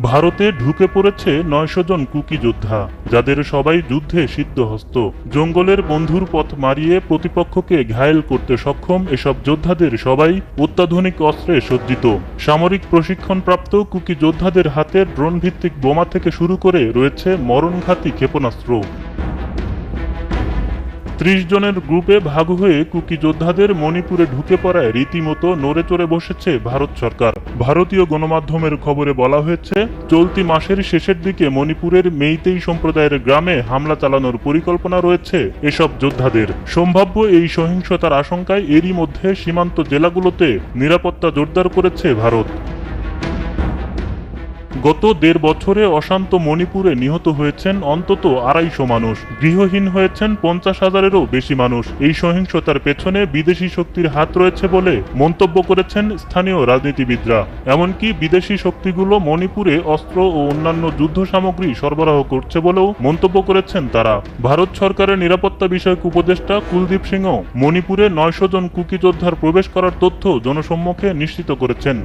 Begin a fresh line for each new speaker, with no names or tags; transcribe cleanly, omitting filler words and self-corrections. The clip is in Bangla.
ভারতে ঢুকে পড়েছে ৯০০ জন কুকি যোদ্ধা, যাদের সবাই যুদ্ধে সিদ্ধহস্ত। জঙ্গলের বন্ধুর পথ মারিয়ে প্রতিপক্ষকে ঘায়েল করতে সক্ষম এসব যোদ্ধাদের সবাই অত্যাধুনিক অস্ত্রে সজ্জিত। সামরিক প্রশিক্ষণপ্রাপ্ত কুকি যোদ্ধাদের হাতে ড্রোন ভিত্তিক বোমা থেকে শুরু করে রয়েছে মরণঘাতী ক্ষেপণাস্ত্র। ৩০ জনের গ্রুপে ভাগ হয়ে কুকি যোদ্ধাদের মণিপুরে ঢুকে পড়ায় রীতিমতো নড়েচড়ে বসেছে ভারত সরকার। ভারতীয় গণমাধ্যমের খবরে বলা হয়েছে, চলতি মাসের শেষের দিকে মণিপুরের মেইতেই সম্প্রদায়ের গ্রামে হামলা চালানোর পরিকল্পনা রয়েছে এসব যোদ্ধাদের। সম্ভাব্য এই সহিংসতার আশঙ্কায় এরই মধ্যে সীমান্ত জেলাগুলোতে নিরাপত্তা জোরদার করেছে ভারত। গত ১.৫ বছরে অশান্ত মণিপুরে নিহত হয়েছেন অন্তত ২৫০ মানুষ, গৃহহীন হয়েছেন ৫০,০০০-এরও বেশি মানুষ। এই সহিংসতার পেছনে বিদেশি শক্তির হাত রয়েছে বলে মন্তব্য করেছেন স্থানীয় রাজনীতিবিদরা। এমনকি বিদেশি শক্তিগুলো মণিপুরে অস্ত্র ও অন্যান্য যুদ্ধ সামগ্রী সরবরাহ করছে বলেও মন্তব্য করেছেন তারা। ভারত সরকারের নিরাপত্তা বিষয়ক উপদেষ্টা কুলদীপ সিংও মণিপুরে ৯০০ জন কুকি যোদ্ধার প্রবেশ করার তথ্য জনসম্মুখে নিশ্চিত করেছেন।